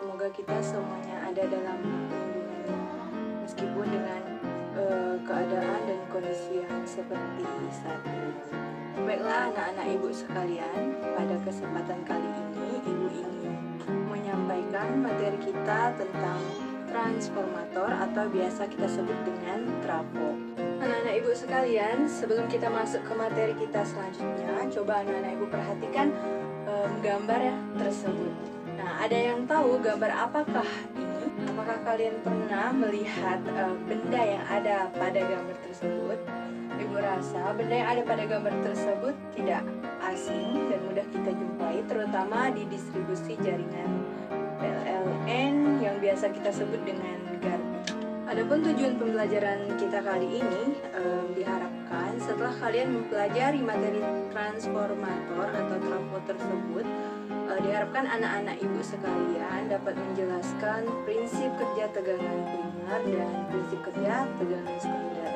semoga kita semuanya ada dalam lindungannya, meskipun dengan keadaan dan kondisi yang seperti saat ini. Baiklah anak-anak ibu sekalian, pada kesempatan kali ini ibu ingin menyampaikan materi kita tentang transformator atau biasa kita sebut dengan trafo. Anak-anak ibu sekalian, sebelum kita masuk ke materi kita selanjutnya, coba anak-anak ibu perhatikan gambar ya tersebut. Nah, ada yang tahu gambar apakah ini? Apakah kalian pernah melihat benda yang ada pada gambar tersebut? Ibu rasa benda yang ada pada gambar tersebut tidak asing dan mudah kita jumpai, terutama di distribusi jaringan PLN yang biasa kita sebut dengan gardu. Adapun tujuan pembelajaran kita kali ini diharapkan setelah kalian mempelajari materi transformator atau trafo tersebut, diharapkan anak-anak ibu sekalian dapat menjelaskan prinsip kerja tegangan primer dan prinsip kerja tegangan sekunder.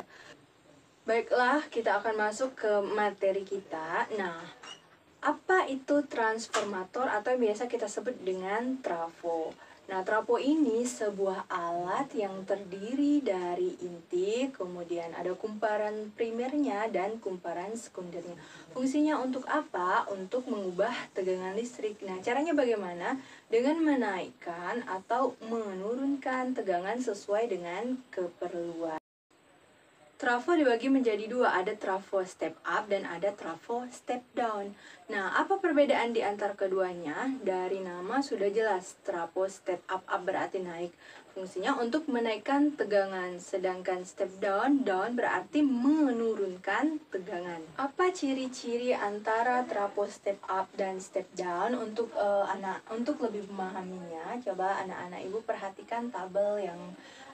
Baiklah, kita akan masuk ke materi kita. Nah, apa itu transformator atau yang biasa kita sebut dengan trafo? Nah, trafo ini sebuah alat yang terdiri dari inti, kemudian ada kumparan primernya dan kumparan sekundernya. Fungsinya untuk apa? Untuk mengubah tegangan listrik. Nah, caranya bagaimana? Dengan menaikkan atau menurunkan tegangan sesuai dengan keperluan. Trafo dibagi menjadi dua, ada trafo step up dan ada trafo step down. Nah, apa perbedaan di antara keduanya? Dari nama sudah jelas, trafo step up berarti naik. Fungsinya untuk menaikkan tegangan, sedangkan step down berarti menurunkan tegangan. Apa ciri-ciri antara trafo step up dan step down? Untuk lebih memahaminya, coba anak-anak ibu perhatikan tabel yang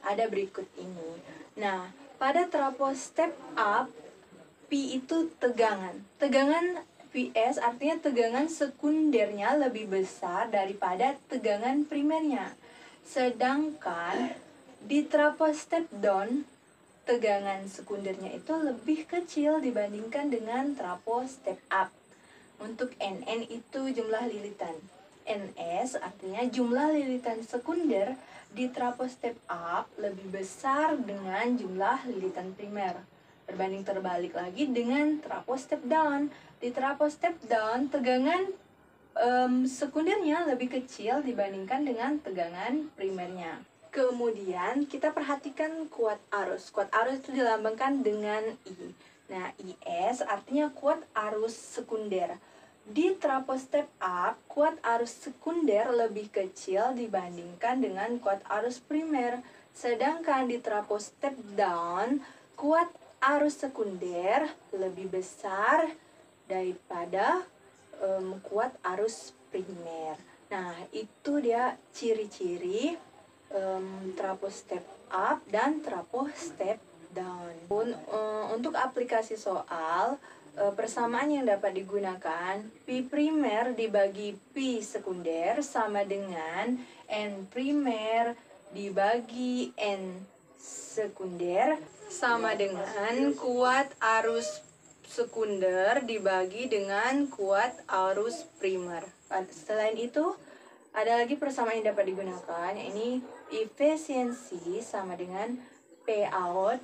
ada berikut ini. Nah, pada trafo step up, P itu tegangan. Tegangan PS artinya tegangan sekundernya lebih besar daripada tegangan primernya. Sedangkan di trafo step down, tegangan sekundernya itu lebih kecil dibandingkan dengan trafo step up. Untuk NN itu jumlah lilitan. NS artinya jumlah lilitan sekunder di trafo step up lebih besar dengan jumlah lilitan primer. Berbanding terbalik lagi dengan trafo step down. Di trafo step down tegangan sekundernya lebih kecil dibandingkan dengan tegangan primernya. Kemudian kita perhatikan kuat arus. Kuat arus itu dilambangkan dengan I. Nah, IS artinya kuat arus sekunder. Di trafo step up, kuat arus sekunder lebih kecil dibandingkan dengan kuat arus primer. Sedangkan di trafo step down, kuat arus sekunder lebih besar daripada kuat arus primer. Nah, itu dia ciri-ciri trafo step up dan trafo step down. Untuk aplikasi soal, persamaan yang dapat digunakan, P primer dibagi P sekunder sama dengan N primer dibagi N sekunder sama dengan kuat arus sekunder dibagi dengan kuat arus primer. Selain itu, ada lagi persamaan yang dapat digunakan, ini efisiensi sama dengan P out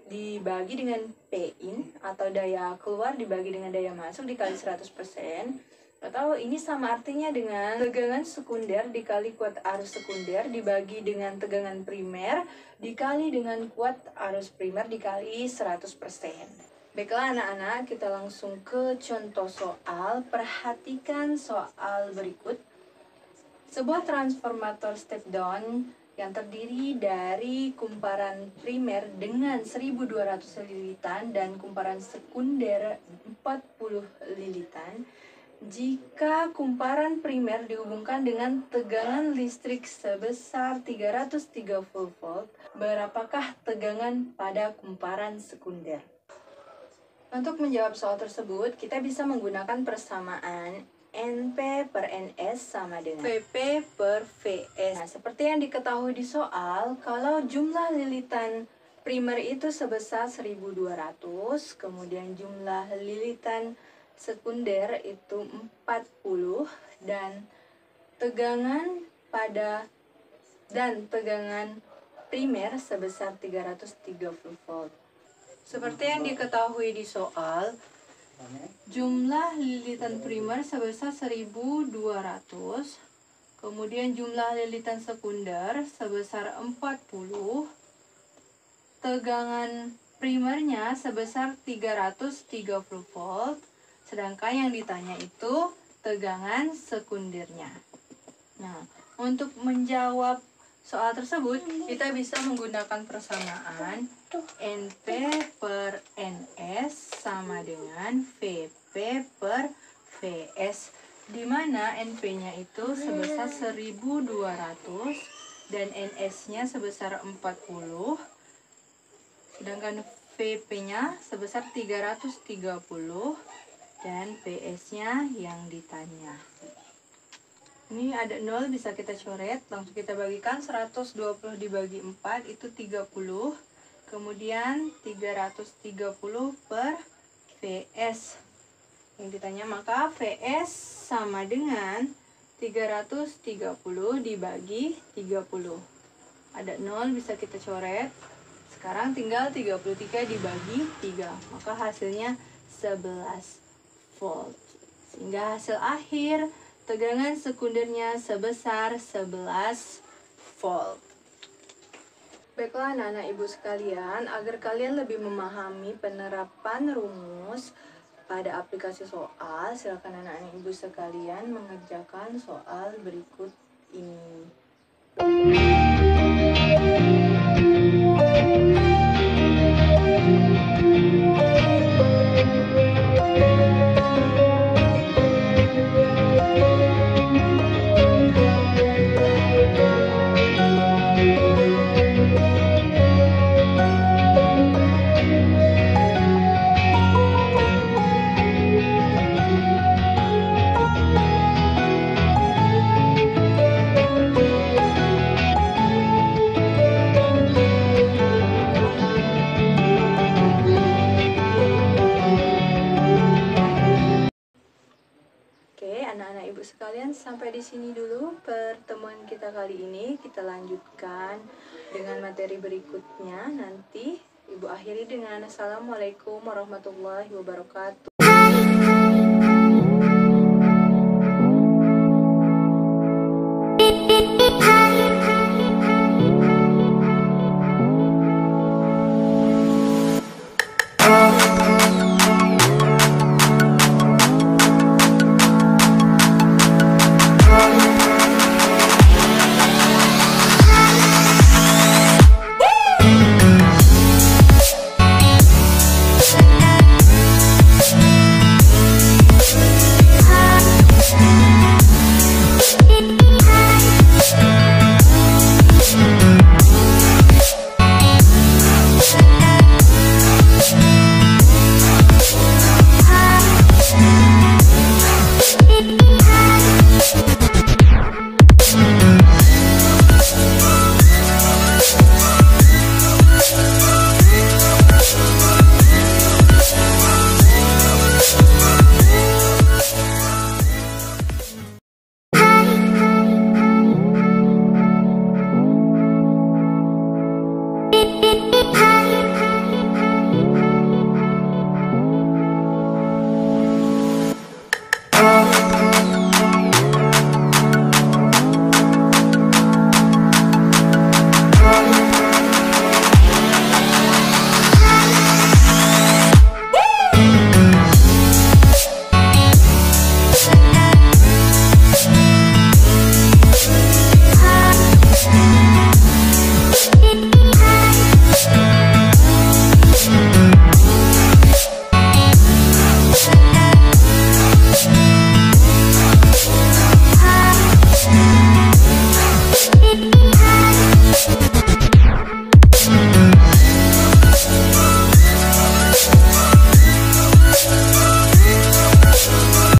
dibagi dengan P in atau daya keluar dibagi dengan daya masuk dikali 100%, atau ini sama artinya dengan tegangan sekunder dikali kuat arus sekunder dibagi dengan tegangan primer dikali dengan kuat arus primer dikali 100%. Baiklah anak-anak, kita langsung ke contoh soal. Perhatikan soal berikut. Sebuah transformator step down yang terdiri dari kumparan primer dengan 1200 lilitan dan kumparan sekunder 40 lilitan. Jika kumparan primer dihubungkan dengan tegangan listrik sebesar 330 volt, berapakah tegangan pada kumparan sekunder? Untuk menjawab soal tersebut, kita bisa menggunakan persamaan NP per NS sama dengan VP per VS. Nah, seperti yang diketahui di soal, kalau jumlah lilitan primer itu sebesar 1200, kemudian jumlah lilitan sekunder itu 40, dan tegangan pada dan tegangan primer sebesar 330 volt. Seperti yang diketahui di soal, jumlah lilitan primer sebesar 1200, kemudian jumlah lilitan sekunder sebesar 40, tegangan primernya sebesar 330 volt, sedangkan yang ditanya itu tegangan sekundernya. Nah, untuk menjawab soal tersebut, kita bisa menggunakan persamaan NP per NS sama dengan VP per VS, di mana NP-nya itu sebesar 1200 dan NS-nya sebesar 40, sedangkan VP-nya sebesar 330 dan PS-nya yang ditanya. Ini ada 0, bisa kita coret, langsung kita bagikan. 120 dibagi 4 itu 30. Kemudian 330 per VS yang ditanya, maka VS sama dengan 330 dibagi 30. Ada 0, bisa kita coret. Sekarang tinggal 33 dibagi 3, maka hasilnya 11 volt. Sehingga hasil akhir tegangan sekundernya sebesar 11 volt. Baiklah anak-anak ibu sekalian, agar kalian lebih memahami penerapan rumus pada aplikasi soal, silakan anak-anak ibu sekalian mengerjakan soal berikut ini. Anak-anak ibu sekalian, sampai di sini dulu pertemuan kita kali ini. Kita lanjutkan dengan materi berikutnya. Nanti ibu akhiri dengan assalamualaikum warahmatullahi wabarakatuh.